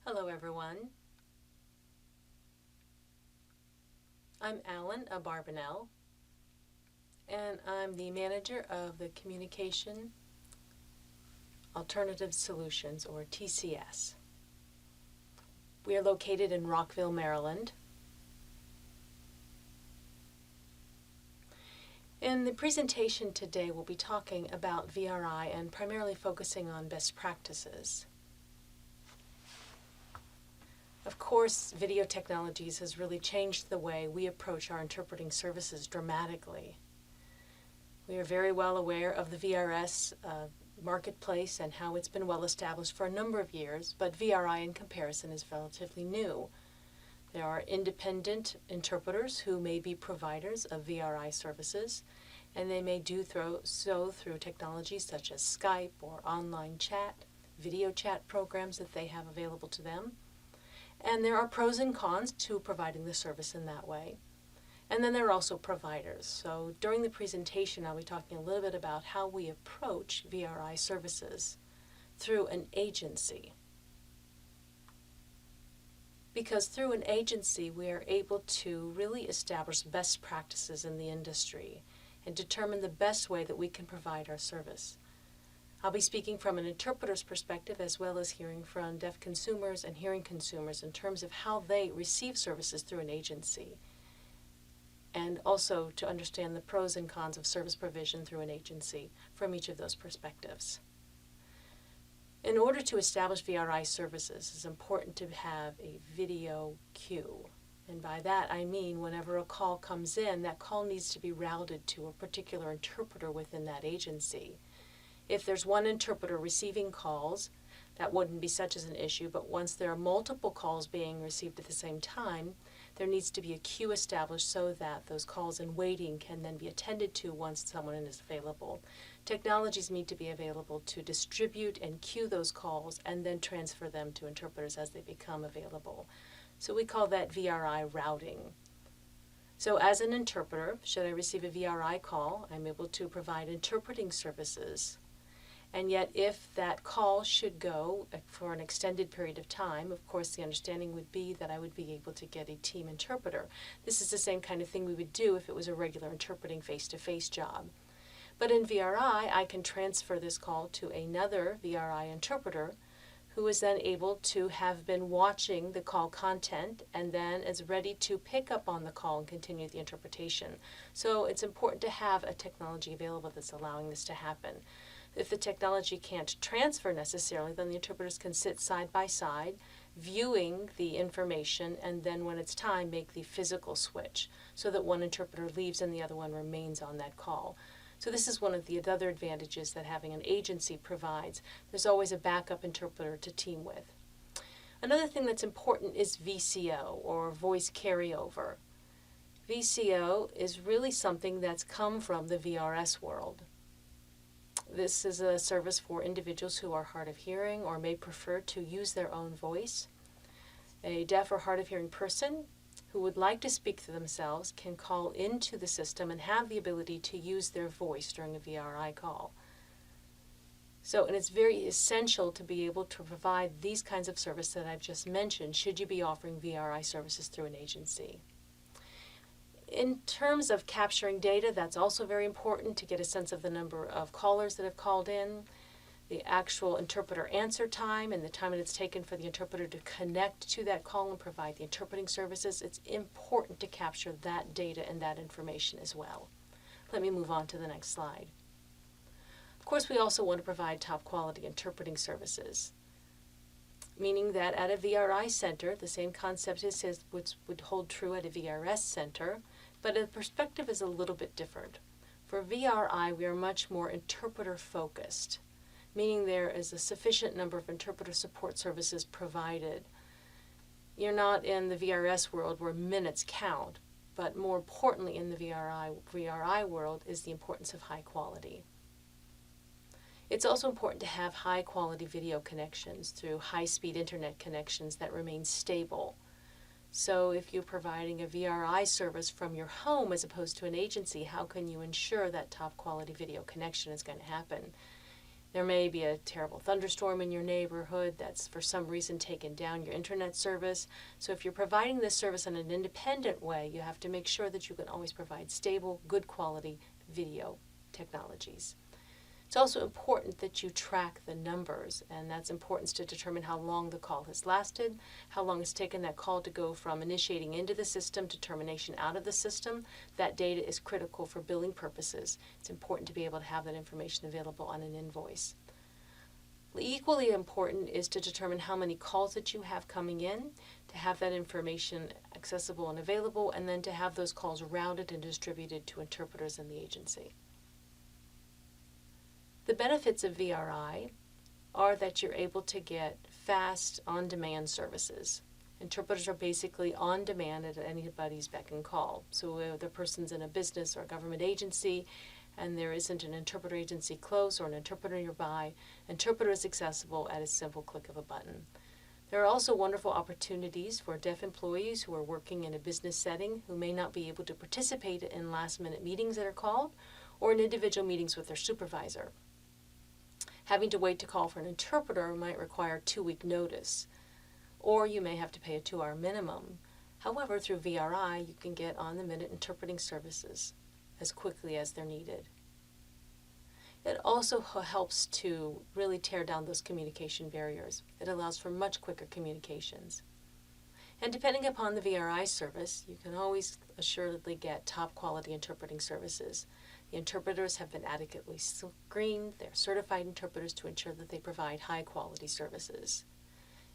Hello everyone. I'm Abarbanell, and I'm the manager of the Communication Alternative Solutions, or TCS. We are located in Rockville, Maryland. In the presentation today, we'll be talking about VRI and primarily focusing on best practices. Of course, video technologies has really changed the way we approach our interpreting services dramatically. We are very well aware of the VRS marketplace and how it's been well established for a number of years, but VRI in comparison is relatively new. There are independent interpreters who may be providers of VRI services, and they may do so through technologies such as Skype or online chat, video chat programs that they have available to them. And there are pros and cons to providing the service in that way. And then there are also providers. So during the presentation, I'll be talking a little bit about how we approach VRI services through an agency. Because through an agency, we are able to really establish best practices in the industry and determine the best way that we can provide our service. I'll be speaking from an interpreter's perspective as well as hearing from deaf consumers and hearing consumers in terms of how they receive services through an agency, and also to understand the pros and cons of service provision through an agency from each of those perspectives. In order to establish VRI services, it's important to have a video queue. And by that I mean whenever a call comes in, that call needs to be routed to a particular interpreter within that agency. If there's one interpreter receiving calls, that wouldn't be such as an issue, but once there are multiple calls being received at the same time, there needs to be a queue established so that those calls in waiting can then be attended to once someone is available. Technologies need to be available to distribute and queue those calls and then transfer them to interpreters as they become available. So we call that VRI routing. So as an interpreter, should I receive a VRI call, I'm able to provide interpreting services. And yet if that call should go for an extended period of time, of course the understanding would be that I would be able to get a team interpreter. This is the same kind of thing we would do if it was a regular interpreting face-to-face job. But in VRI, I can transfer this call to another VRI interpreter who is then able to have been watching the call content and then is ready to pick up on the call and continue the interpretation. So it's important to have a technology available that's allowing this to happen. If the technology can't transfer necessarily, then the interpreters can sit side by side, viewing the information, and then when it's time, make the physical switch so that one interpreter leaves and the other one remains on that call. So this is one of the other advantages that having an agency provides. There's always a backup interpreter to team with. Another thing that's important is VCO, or voice carryover. VCO is really something that's come from the VRS world. This is a service for individuals who are hard of hearing or may prefer to use their own voice. A deaf or hard of hearing person who would like to speak to themselves can call into the system and have the ability to use their voice during a VRI call. And it's very essential to be able to provide these kinds of services that I've just mentioned should you be offering VRI services through an agency. In terms of capturing data, that's also very important to get a sense of the number of callers that have called in, the actual interpreter answer time, and the time that it's taken for the interpreter to connect to that call and provide the interpreting services. It's important to capture that data and that information as well. Let me move on to the next slide. Of course, we also want to provide top quality interpreting services, meaning that at a VRI center, the same concept would hold true at a VRS center, but the perspective is a little bit different. For VRI, we are much more interpreter focused, meaning there is a sufficient number of interpreter support services provided. You're not in the VRS world where minutes count, but more importantly in the VRI world is the importance of high quality. It's also important to have high quality video connections through high-speed internet connections that remain stable. So if you're providing a VRI service from your home as opposed to an agency, how can you ensure that top quality video connection is going to happen? There may be a terrible thunderstorm in your neighborhood that's for some reason taken down your internet service. So if you're providing this service in an independent way, you have to make sure that you can always provide stable, good quality video technologies. It's also important that you track the numbers, and that's important to determine how long the call has lasted, how long it's taken that call to go from initiating into the system to termination out of the system. That data is critical for billing purposes. It's important to be able to have that information available on an invoice. Equally important is to determine how many calls that you have coming in, to have that information accessible and available, and then to have those calls routed and distributed to interpreters in the agency. The benefits of VRI are that you're able to get fast, on-demand services. Interpreters are basically on demand at anybody's beck and call. So if the person's in a business or a government agency and there isn't an interpreter agency close or an interpreter nearby, interpreter is accessible at a simple click of a button. There are also wonderful opportunities for deaf employees who are working in a business setting who may not be able to participate in last-minute meetings that are called or in individual meetings with their supervisor. Having to wait to call for an interpreter might require 2-week notice, or you may have to pay a 2-hour minimum. However, through VRI, you can get on-the-minute interpreting services as quickly as they're needed. It also helps to really tear down those communication barriers. It allows for much quicker communications. And depending upon the VRI service, you can always assuredly get top quality interpreting services. The interpreters have been adequately screened. They're certified interpreters to ensure that they provide high quality services.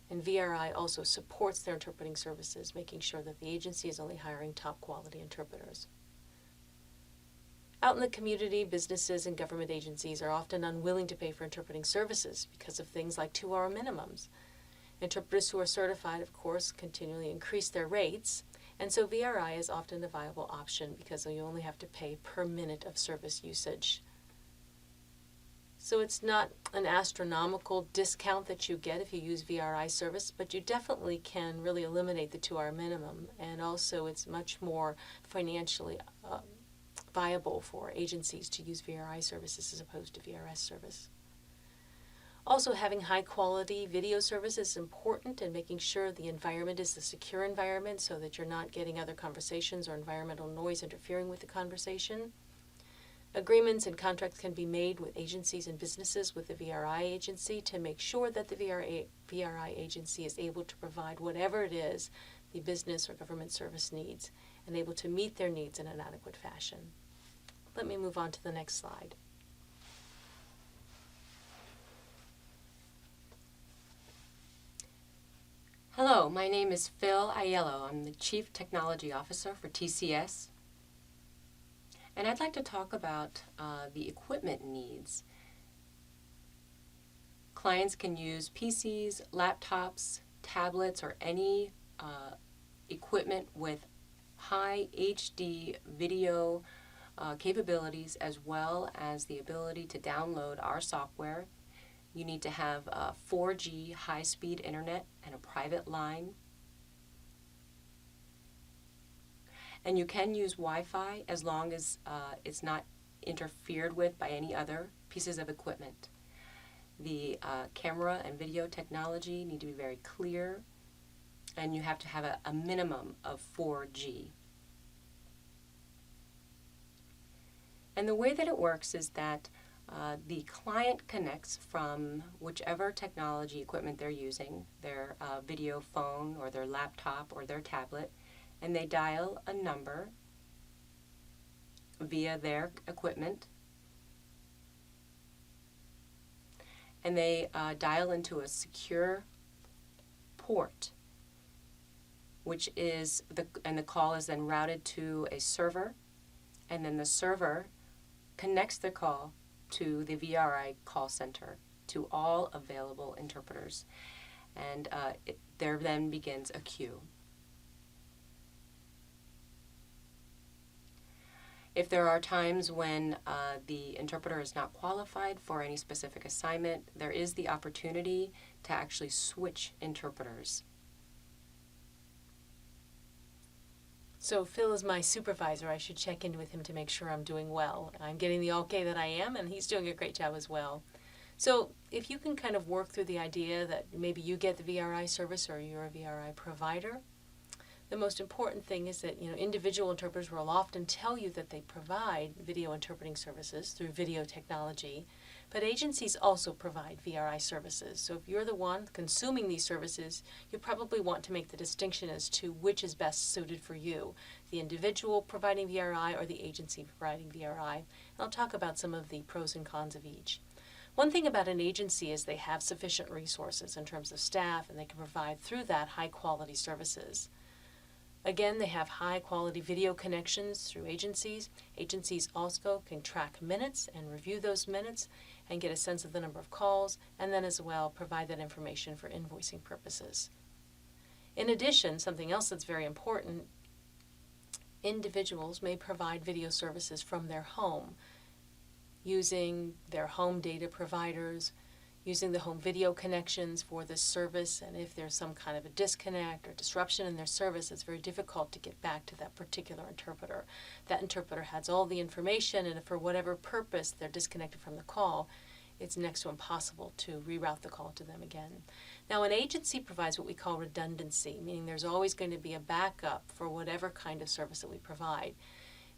And VRI also supports their interpreting services, making sure that the agency is only hiring top quality interpreters. Out in the community, businesses and government agencies are often unwilling to pay for interpreting services because of things like 2-hour minimums. Interpreters who are certified, of course, continually increase their rates, and so VRI is often a viable option because you only have to pay per minute of service usage. So it's not an astronomical discount that you get if you use VRI service, but you definitely can really eliminate the 2-hour minimum, and also it's much more financially viable for agencies to use VRI services as opposed to VRS service. Also, having high-quality video service is important, and making sure the environment is a secure environment so that you're not getting other conversations or environmental noise interfering with the conversation. Agreements and contracts can be made with agencies and businesses with the VRI agency to make sure that the VRI agency is able to provide whatever it is the business or government service needs and able to meet their needs in an adequate fashion. Let me move on to the next slide. Hello, my name is Phil Aiello. I'm the Chief Technology Officer for TCS. And I'd like to talk about the equipment needs. Clients can use PCs, laptops, tablets, or any equipment with high HD video capabilities, as well as the ability to download our software. You need to have 4G high-speed internet and a private line. And you can use Wi-Fi as long as it's not interfered with by any other pieces of equipment. The camera and video technology need to be very clear, and you have to have a minimum of 4G. And the way that it works is that the client connects from whichever technology equipment they're using, their video phone or their laptop or their tablet, and they dial a number via their equipment, and they dial into a secure port, which is and the call is then routed to a server, and then the server connects the call to the VRI call center, to all available interpreters, and there then begins a queue. If there are times when the interpreter is not qualified for any specific assignment, there is the opportunity to actually switch interpreters. So Phil is my supervisor. I should check in with him to make sure I'm doing well. I'm getting the okay that I am, and he's doing a great job as well. So if you can kind of work through the idea that maybe you get the VRI service or you're a VRI provider, the most important thing is that individual interpreters will often tell you that they provide video interpreting services through video technology, but agencies also provide VRI services. So if you're the one consuming these services, you probably want to make the distinction as to which is best suited for you, the individual providing VRI or the agency providing VRI. And I'll talk about some of the pros and cons of each. One thing about an agency is they have sufficient resources in terms of staff, and they can provide through that high-quality services. Again, they have high-quality video connections through agencies. Agencies also can track minutes and review those minutes and get a sense of the number of calls, and then as well provide that information for invoicing purposes. In addition, something else that's very important, individuals may provide video services from their home, using their home data providers, using the home video connections for this service, and if there's some kind of a disconnect or disruption in their service, it's very difficult to get back to that particular interpreter. That interpreter has all the information, and if for whatever purpose they're disconnected from the call, it's next to impossible to reroute the call to them again. Now, an agency provides what we call redundancy, meaning there's always going to be a backup for whatever kind of service that we provide.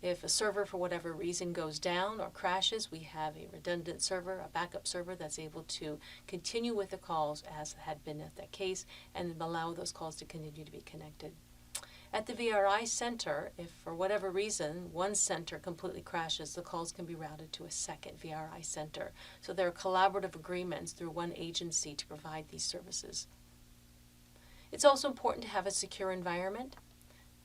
If a server, for whatever reason, goes down or crashes, we have a redundant server, a backup server that's able to continue with the calls as had been at that case and allow those calls to continue to be connected. At the VRI center, if for whatever reason one center completely crashes, the calls can be routed to a second VRI center. So there are collaborative agreements through one agency to provide these services. It's also important to have a secure environment.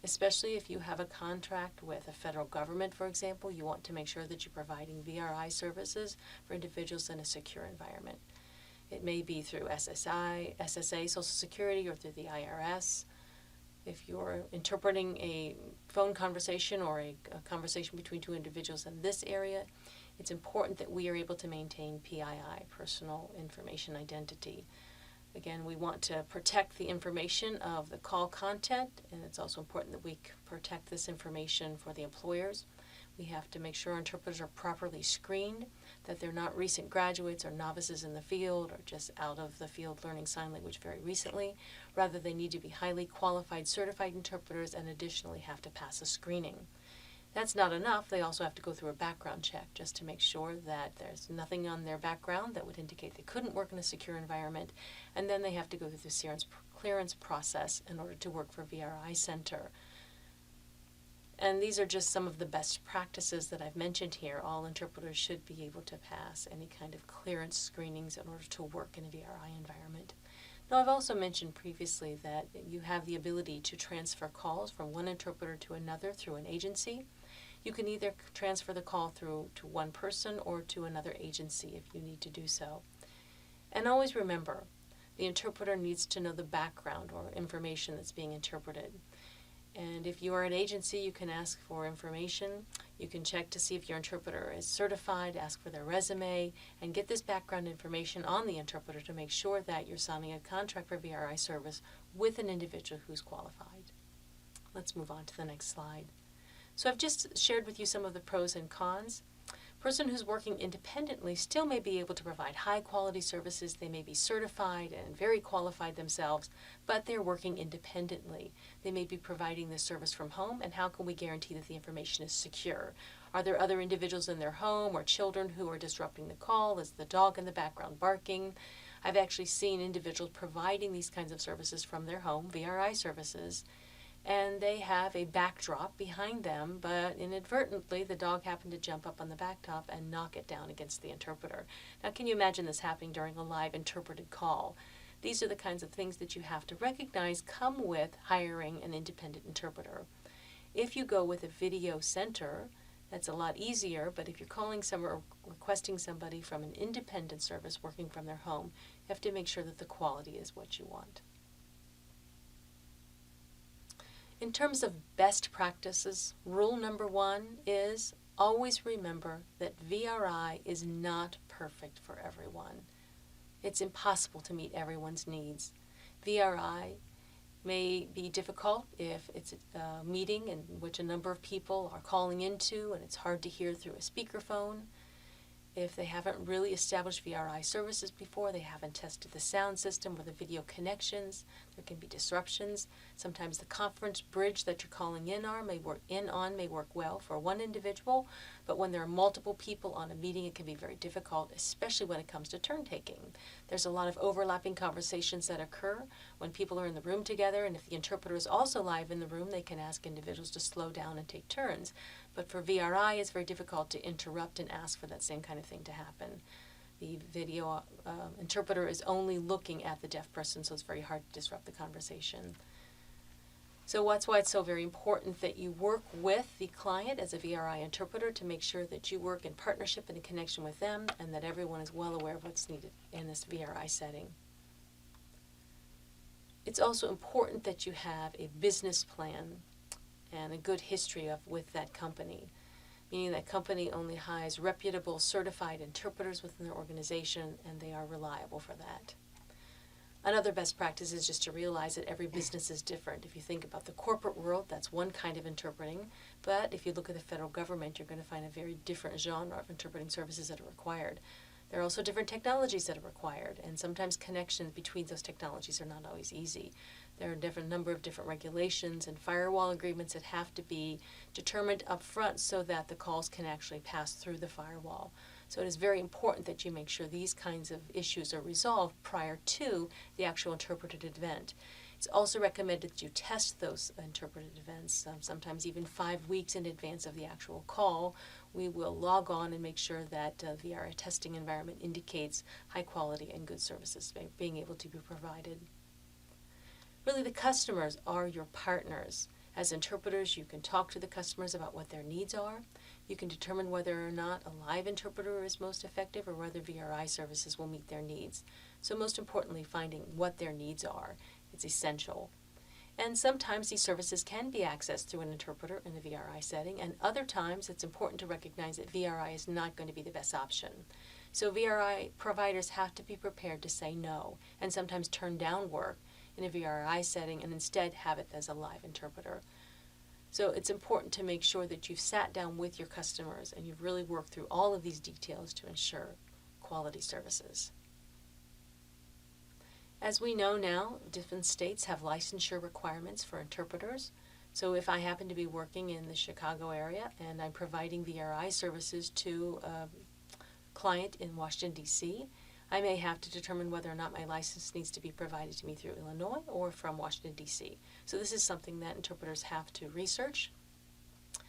Especially if you have a contract with a federal government, for example, you want to make sure that you're providing VRI services for individuals in a secure environment. It may be through SSA, Social Security, or through the IRS. If you're interpreting a phone conversation or a conversation between two individuals in this area, it's important that we are able to maintain PII, personal information identity. Again, we want to protect the information of the call content, and it's also important that we protect this information for the employers. We have to make sure our interpreters are properly screened, that they're not recent graduates or novices in the field or just out of the field learning sign language very recently. Rather, they need to be highly qualified, certified interpreters and additionally have to pass a screening. That's not enough. They also have to go through a background check just to make sure that there's nothing on their background that would indicate they couldn't work in a secure environment. And then they have to go through the clearance process in order to work for VRI Center. And these are just some of the best practices that I've mentioned here. All interpreters should be able to pass any kind of clearance screenings in order to work in a VRI environment. Now, I've also mentioned previously that you have the ability to transfer calls from one interpreter to another through an agency. You can either transfer the call through to one person or to another agency if you need to do so. And always remember, the interpreter needs to know the background or information that's being interpreted. And if you are an agency, you can ask for information. You can check to see if your interpreter is certified, ask for their resume, and get this background information on the interpreter to make sure that you're signing a contract for VRI service with an individual who's qualified. Let's move on to the next slide. So I've just shared with you some of the pros and cons. A person who's working independently still may be able to provide high-quality services. They may be certified and very qualified themselves, but they're working independently. They may be providing this service from home, and how can we guarantee that the information is secure? Are there other individuals in their home or children who are disrupting the call? Is the dog in the background barking? I've actually seen individuals providing these kinds of services from their home, VRI services, and they have a backdrop behind them, but inadvertently the dog happened to jump up on the backtop and knock it down against the interpreter. Now, can you imagine this happening during a live interpreted call? These are the kinds of things that you have to recognize come with hiring an independent interpreter. If you go with a video center, that's a lot easier, but if you're calling or requesting somebody from an independent service working from their home, you have to make sure that the quality is what you want. In terms of best practices, rule number 1 is always remember that VRI is not perfect for everyone. It's impossible to meet everyone's needs. VRI may be difficult if it's a meeting in which a number of people are calling into and it's hard to hear through a speakerphone. If they haven't really established VRI services before, they haven't tested the sound system or the video connections, there can be disruptions. Sometimes the conference bridge that you're calling in on may work well for one individual, but when there are multiple people on a meeting, it can be very difficult, especially when it comes to turn taking. There's a lot of overlapping conversations that occur when people are in the room together, and if the interpreter is also live in the room, they can ask individuals to slow down and take turns. But for VRI, it's very difficult to interrupt and ask for that same kind of thing to happen. The video interpreter is only looking at the deaf person, so it's very hard to disrupt the conversation. So that's why it's so very important that you work with the client as a VRI interpreter to make sure that you work in partnership and in connection with them, and that everyone is well aware of what's needed in this VRI setting. It's also important that you have a business plan and a good history with that company, meaning that company only hires reputable, certified interpreters within their organization, and they are reliable for that. Another best practice is just to realize that every business is different. If you think about the corporate world, that's one kind of interpreting, but if you look at the federal government, you're going to find a very different genre of interpreting services that are required. There are also different technologies that are required, and sometimes connections between those technologies are not always easy. There are a number of different regulations and firewall agreements that have to be determined up front so that the calls can actually pass through the firewall. So it is very important that you make sure these kinds of issues are resolved prior to the actual interpreted event. It's also recommended that you test those interpreted events, sometimes even 5 weeks in advance of the actual call. We will log on and make sure that the VRI testing environment indicates high quality and good services being able to be provided. Really, the customers are your partners. As interpreters, you can talk to the customers about what their needs are. You can determine whether or not a live interpreter is most effective or whether VRI services will meet their needs. So most importantly, finding what their needs are. It's essential. And sometimes these services can be accessed through an interpreter in a VRI setting, and other times it's important to recognize that VRI is not going to be the best option. So VRI providers have to be prepared to say no, and sometimes turn down work in a VRI setting and instead have it as a live interpreter. So it's important to make sure that you've sat down with your customers and you've really worked through all of these details to ensure quality services. As we know now, different states have licensure requirements for interpreters. So if I happen to be working in the Chicago area and I'm providing VRI services to a client in Washington, D.C., I may have to determine whether or not my license needs to be provided to me through Illinois or from Washington, D.C. So this is something that interpreters have to research,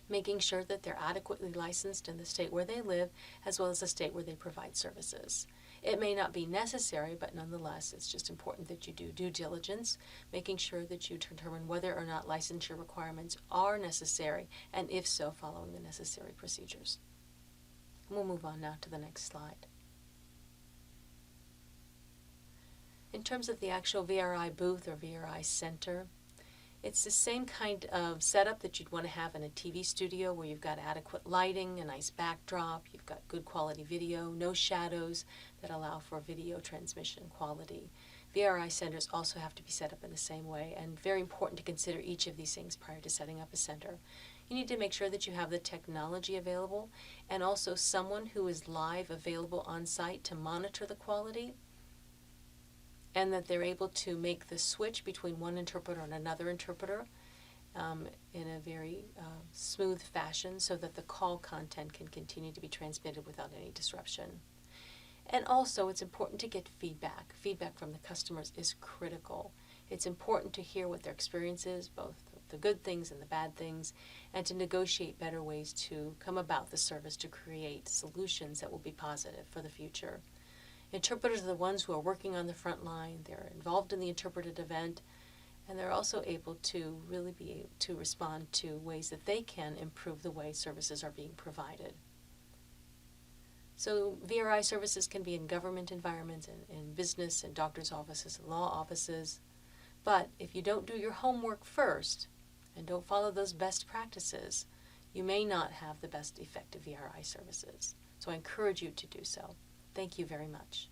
making sure that they're adequately licensed in the state where they live as well as the state where they provide services. It may not be necessary, but nonetheless, it's just important that you do due diligence, making sure that you determine whether or not licensure requirements are necessary, and if so, following the necessary procedures. We'll move on now to the next slide. In terms of the actual VRI booth or VRI center, it's the same kind of setup that you'd want to have in a TV studio where you've got adequate lighting, a nice backdrop, you've got good quality video, no shadows that allow for video transmission quality. VRI centers also have to be set up in the same way, and very important to consider each of these things prior to setting up a center. You need to make sure that you have the technology available and also someone who is live available on site to monitor the quality, and that they're able to make the switch between one interpreter and another interpreter in a very smooth fashion so that the call content can continue to be transmitted without any disruption. And also, it's important to get feedback. Feedback from the customers is critical. It's important to hear what their experience is, both the good things and the bad things, and to negotiate better ways to come about the service to create solutions that will be positive for the future. Interpreters are the ones who are working on the front line. They're involved in the interpreted event, and they're also able to really be able to respond to ways that they can improve the way services are being provided. So VRI services can be in government environments, in business, in doctor's offices, and law offices. But if you don't do your homework first and don't follow those best practices, you may not have the best effective VRI services. So I encourage you to do so. Thank you very much.